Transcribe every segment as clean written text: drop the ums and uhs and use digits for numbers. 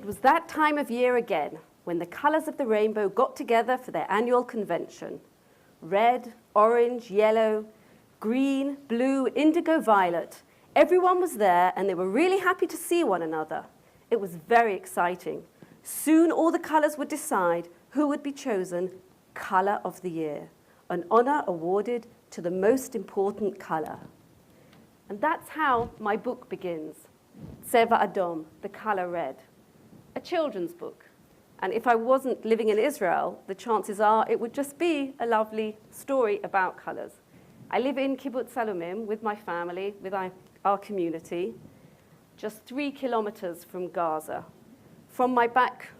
was that time of year again when the colors of the rainbow got together for their annual convention. Red, orange, yellow, green, blue, indigo, violet. Everyone was there and they were really happy to see one another. It was very exciting. Soon all the colors would decide who would be chosen color of the year, an honor awarded to the most important color. And that's how my book begins, Tseva Adom, the color red, a children's book. And if I wasn't living in Israel, the chances are it would just be a lovely story about colors. I live in Kibbutz Salomim with my family, with our community, just 3 kilometers from Gaza. From my back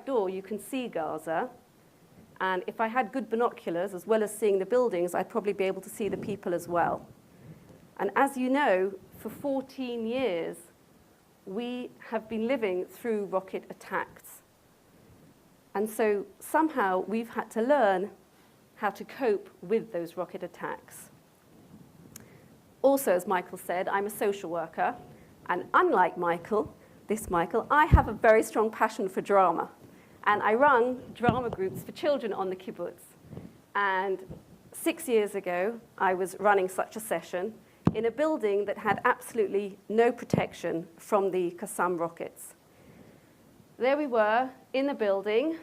door, you can see Gaza. And if I had good binoculars, as well as seeing the buildings, I'd probably be able to see the people as well. And as you know, for 14 years, we have been living through rocket attacks. And so somehow we've had to learn how to cope with those rocket attacks. Also, as Michael said, I'm a social worker. And unlike Michael, I have a very strong passion for drama. And I run drama groups for children on the kibbutz. And 6 years ago, I was running such a session in a building that had absolutely no protection from the Qassam rockets. There we were in the building,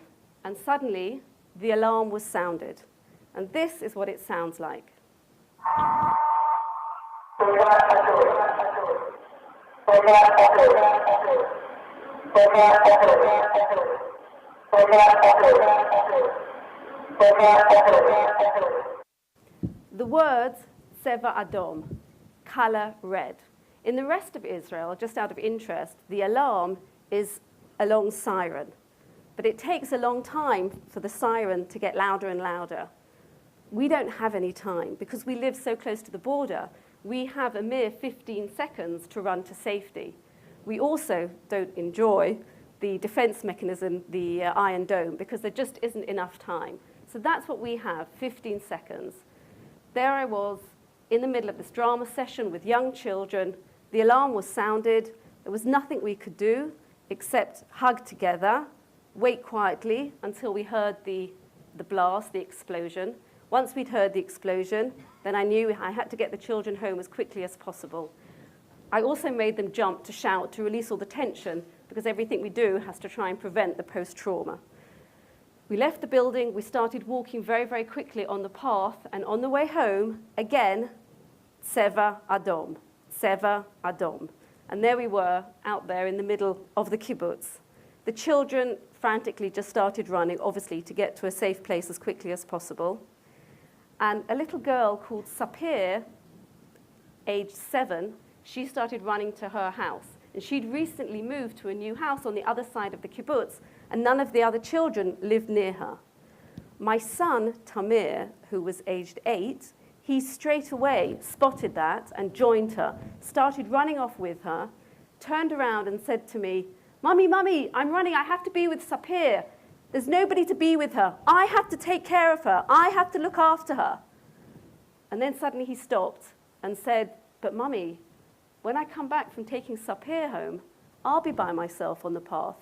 and suddenly the alarm was sounded. And this is what it sounds like. The words Tseva Adom, color red. In the rest of Israel, just out of interest, the alarm is a long siren. But it takes a long time for the siren to get louder and louder. We don't have any time because we live so close to the border. We have a mere 15 seconds to run to safety. We also don't enjoy the defense mechanism, the Iron Dome, because there just isn't enough time. So that's what we have, 15 seconds. There I was in the middle of this drama session with young children. The alarm was sounded. There was nothing we could do except hug together, wait quietly until we heard the blast, the explosion. Once we'd heard the explosion, then I knew I had to get the children home as quickly as possible. I also made them jump to shout to release all the tension because everything we do has to try and prevent the post-trauma. We left the building, we started walking very, very quickly on the path, and on the way home, again, Tseva Adom, Tseva Adom. And there we were, out there in the middle of the kibbutz. The children frantically just started running, obviously, to get to a safe place as quickly as possible. And a little girl called Sapir, aged 7, she started running to her house. And she'd recently moved to a new house on the other side of the kibbutz, and none of the other children lived near her. My son, Tamir, who was aged 8, he straight away spotted that and joined her, started running off with her, turned around and said to me, "Mummy, Mummy, I'm running, I have to be with Sapir. There's nobody to be with her. I have to take care of her. I have to look after her." And then suddenly he stopped and said, "But Mummy, when I come back from taking Sapir home, I'll be by myself on the path.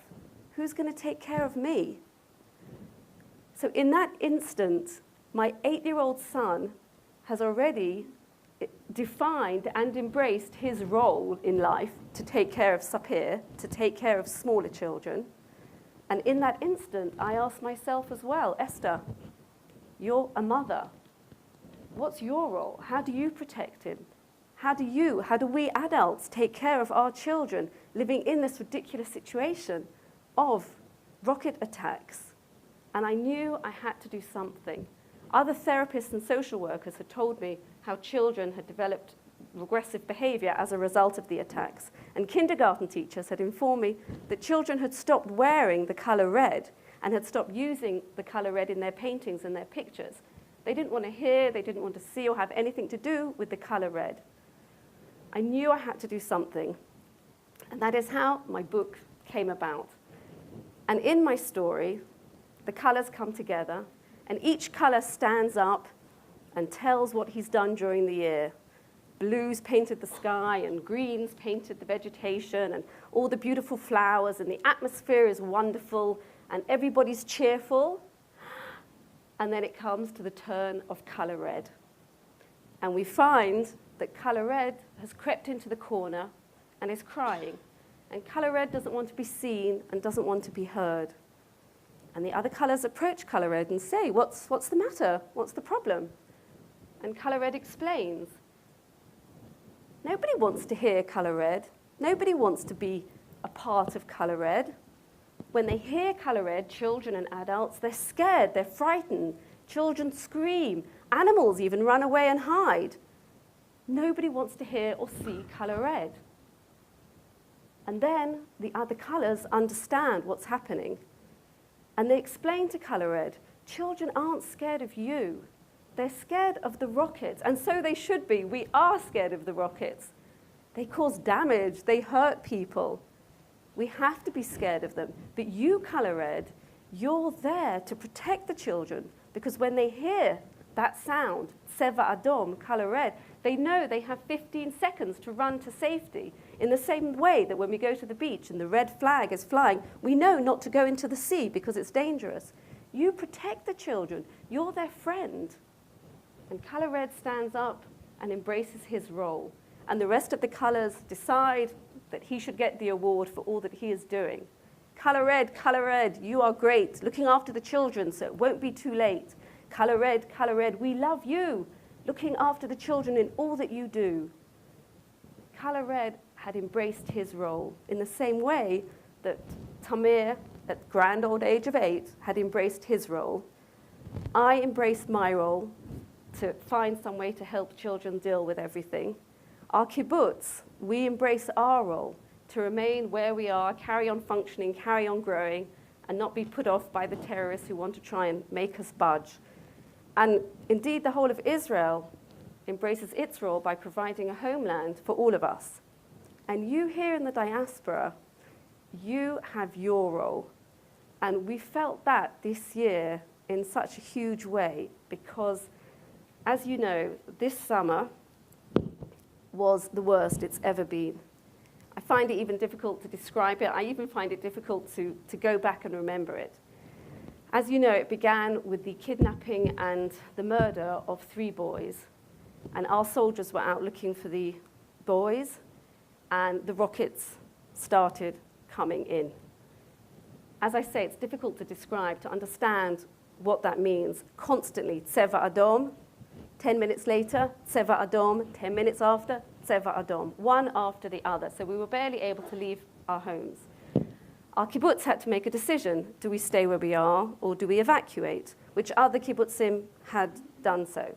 Who's going to take care of me?" So in that instant, my 8-year-old son has already defined and embraced his role in life to take care of Sapir, to take care of smaller children. And in that instant, I asked myself as well, Esther, you're a mother. What's your role? How do you protect him? How do we adults take care of our children living in this ridiculous situation of rocket attacks? And I knew I had to do something. Other therapists and social workers had told me how children had developed regressive behavior as a result of the attacks. And kindergarten teachers had informed me that children had stopped wearing the color red and had stopped using the color red in their paintings and their pictures. They didn't want to hear, they didn't want to see or have anything to do with the color red. I knew I had to do something. And that is how my book came about. And in my story, the colors come together, and each color stands up and tells what he's done during the year. blues painted the sky, and greens painted the vegetation, and all the beautiful flowers, and the atmosphere is wonderful, and everybody's cheerful. And then it comes to the turn of color red. And we find that color red has crept into the corner and is crying. And color red doesn't want to be seen and doesn't want to be heard. And the other colors approach color red and say, what's the matter? What's the problem? And color red explains. Nobody wants to hear color red. Nobody wants to be a part of color red. When they hear color red, children and adults, they're scared, they're frightened. Children scream. Animals even run away and hide. Nobody wants to hear or see color red. And then the other colors understand what's happening. And they explain to color red, children aren't scared of you. They're scared of the rockets. And so they should be. We are scared of the rockets. They cause damage. They hurt people. We have to be scared of them. But you, color red, you're there to protect the children. Because when they hear that sound, Seva Adom, color red, they know they have 15 seconds to run to safety. In the same way that when we go to the beach and the red flag is flying, we know not to go into the sea because it's dangerous. You protect the children. You're their friend. And color red stands up and embraces his role. And the rest of the colors decide that he should get the award for all that he is doing. Color red, you are great, looking after the children so it won't be too late. Color red, we love you, looking after the children in all that you do. Color red had embraced his role in the same way that Tamir, at grand old age of 8, had embraced his role. I embraced my role to find some way to help children deal with everything. Our kibbutz, we embrace our role to remain where we are, carry on functioning, carry on growing, and not be put off by the terrorists who want to try and make us budge. And indeed, the whole of Israel embraces its role by providing a homeland for all of us. And you here in the diaspora, you have your role. And we felt that this year in such a huge way because, as you know, this summer was the worst it's ever been. I find it even difficult to describe it. I even find it difficult to go back and remember it. As you know, it began with the kidnapping and the murder of 3 boys. And our soldiers were out looking for the boys, and the rockets started coming in. As I say, it's difficult to describe, to understand what that means. Constantly, Seva Adom, 10 minutes later, Seva Adom, 10 minutes after, Seva Adom, one after the other. So we were barely able to leave our homes. Our kibbutz had to make a decision. Do we stay where we are or do we evacuate? Which other kibbutzim had done so.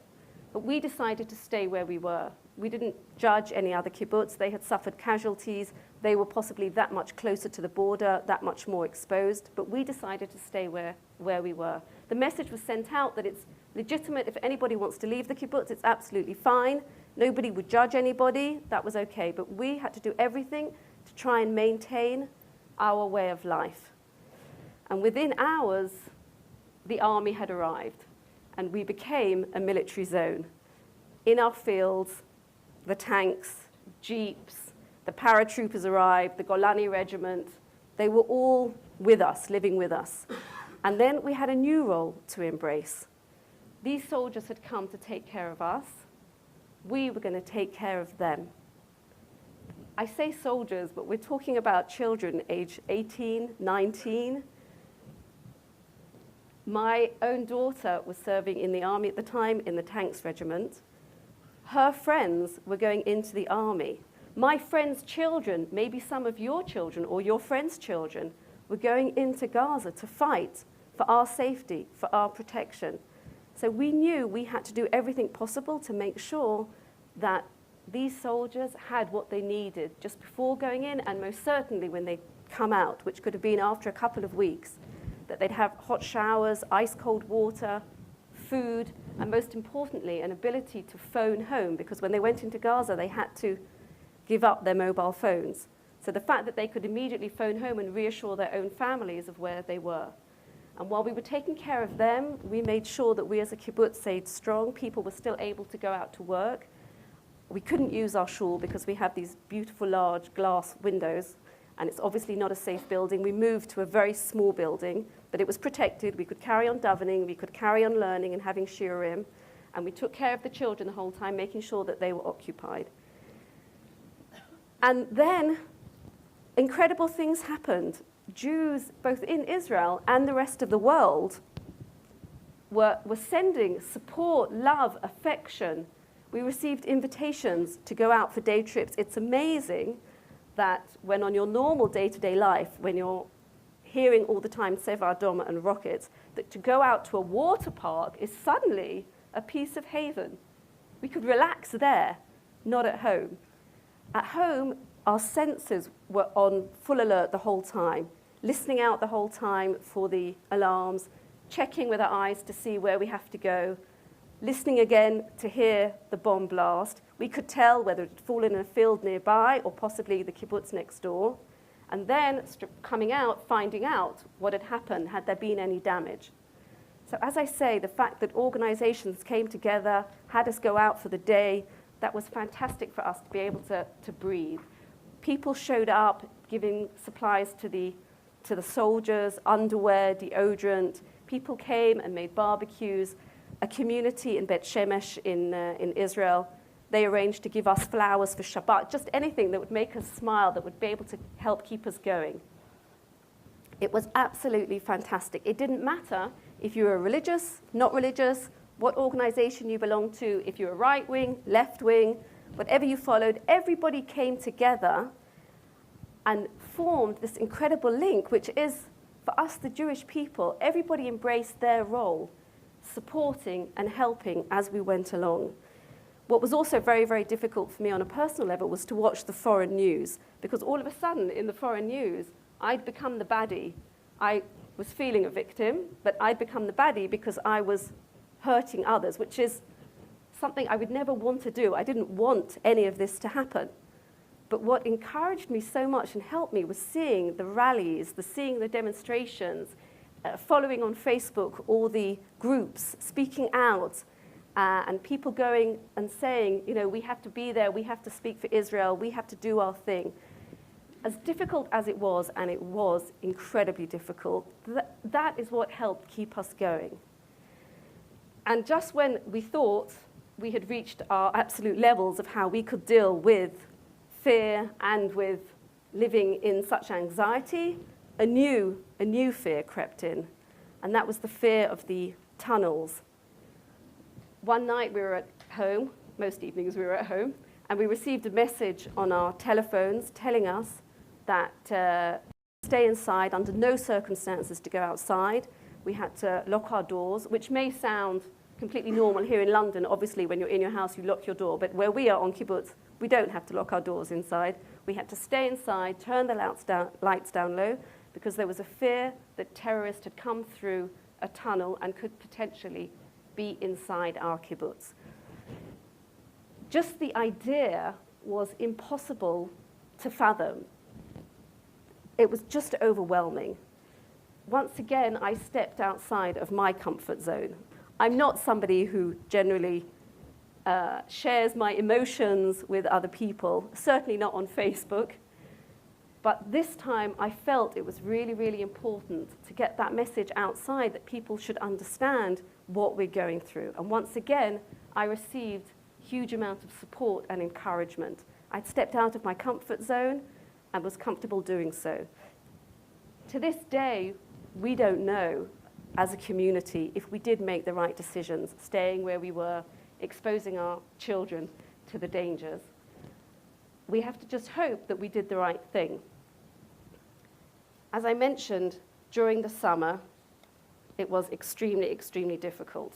But we decided to stay where we were. We didn't judge any other kibbutz. They had suffered casualties. They were possibly that much closer to the border, that much more exposed. But we decided to stay where we were. The message was sent out that it's legitimate. If anybody wants to leave the kibbutz, it's absolutely fine. Nobody would judge anybody. That was okay. But we had to do everything to try and maintain our way of life. And within hours, the army had arrived, and we became a military zone. In our fields, the tanks, jeeps, the paratroopers arrived, the Golani regiment, they were all with us, living with us. And then we had a new role to embrace. These soldiers had come to take care of us. We were going to take care of them. I say soldiers, but we're talking about children aged 18, 19. My own daughter was serving in the army at the time in the tanks regiment. Her friends were going into the army. My friends' children, maybe some of your children or your friends' children, were going into Gaza to fight for our safety, for our protection. So we knew we had to do everything possible to make sure that these soldiers had what they needed just before going in, and most certainly when they come out, which could have been after a couple of weeks, that they'd have hot showers, ice-cold water, food, and most importantly, an ability to phone home, because when they went into Gaza, they had to give up their mobile phones. So the fact that they could immediately phone home and reassure their own families of where they were. And while we were taking care of them, we made sure that we as a kibbutz stayed strong. People were still able to go out to work. we couldn't use our shul because we have these beautiful large glass windows, and it's obviously not a safe building. We moved to a very small building, but it was protected. We could carry on davening, we could carry on learning and having shiurim, and we took care of the children the whole time, making sure that they were occupied. And then incredible things happened. Jews, both in Israel and the rest of the world, were sending support, love, affection. We received invitations to go out for day trips. It's amazing that when on your normal day-to-day life, when you're hearing all the time Seva Adom and rockets, that to go out to a water park is suddenly a piece of haven. We could relax there, not at home. At home, our senses were on full alert the whole time, listening out the whole time for the alarms, checking with our eyes to see where we have to go, listening again to hear the bomb blast. We could tell whether it had fallen in a field nearby or possibly the kibbutz next door, and then coming out, finding out what had happened, had there been any damage. So as I say, the fact that organizations came together, had us go out for the day, that was fantastic for us to be able to breathe. People showed up giving supplies to the soldiers, underwear, deodorant. People came and made barbecues. A community in Bet Shemesh in Israel, they arranged to give us flowers for Shabbat, just anything that would make us smile, that would be able to help keep us going. It was absolutely fantastic. It didn't matter if you were religious, not religious, what organization you belonged to, if you were right wing, left wing, whatever you followed, everybody came together and formed this incredible link, which is, for us, the Jewish people, everybody embraced their role, supporting and helping as we went along. What was also very, very difficult for me on a personal level was to watch the foreign news, because all of a sudden in the foreign news, I'd become the baddie. I was feeling a victim, but I'd become the baddie because I was hurting others, which is something I would never want to do. I didn't want any of this to happen. But what encouraged me so much and helped me was seeing the rallies, seeing the demonstrations, following on Facebook all the groups, speaking out, and people going and saying, you know, we have to be there, we have to speak for Israel, we have to do our thing. As difficult as it was, and it was incredibly difficult, that is what helped keep us going. And just when we thought we had reached our absolute levels of how we could deal with fear and with living in such anxiety, a new fear crept in, and that was the fear of the tunnels. One night we were at home, most evenings we were at home, and we received a message on our telephones telling us that stay inside, under no circumstances to go outside. We had to lock our doors, which may sound completely normal here in London. Obviously, when you're in your house, you lock your door. But where we are on kibbutz, we don't have to lock our doors inside. We had to stay inside, turn the lights down low, because there was a fear that terrorists had come through a tunnel and could potentially be inside our kibbutz. Just the idea was impossible to fathom. It was just overwhelming. Once again, I stepped outside of my comfort zone. I'm not somebody who generally shares my emotions with other people, certainly not on Facebook. But this time I felt it was really, really important to get that message outside, that people should understand what we're going through. And once again, I received a huge amount of support and encouragement. I'd stepped out of my comfort zone and was comfortable doing so. To this day, we don't know as a community if we did make the right decisions, staying where we were, exposing our children to the dangers. We have to just hope that we did the right thing. As I mentioned, during the summer, it was extremely, extremely difficult.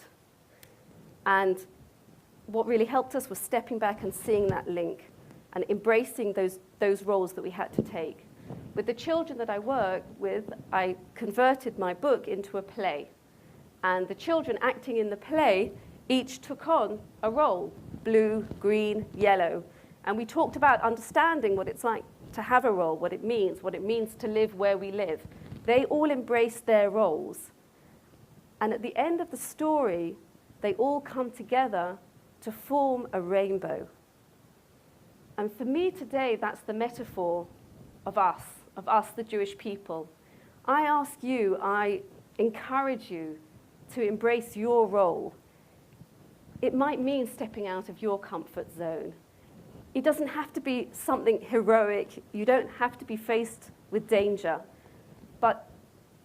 And what really helped us was stepping back and seeing that link and embracing those roles that we had to take. With the children that I work with, I converted my book into a play. And the children acting in the play each took on a role, blue, green, yellow. And we talked about understanding what it's like to have a role, what it means to live where we live. They all embraced their roles. And at the end of the story, they all come together to form a rainbow. And for me today, that's the metaphor of us, the Jewish people. I ask you, I encourage you to embrace your role. It might mean stepping out of your comfort zone. It doesn't have to be something heroic. You don't have to be faced with danger. But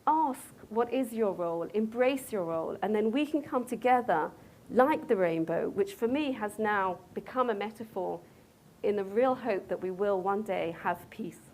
ask, what is your role? Embrace your role. And then we can come together like the rainbow, which for me has now become a metaphor in the real hope that we will one day have peace.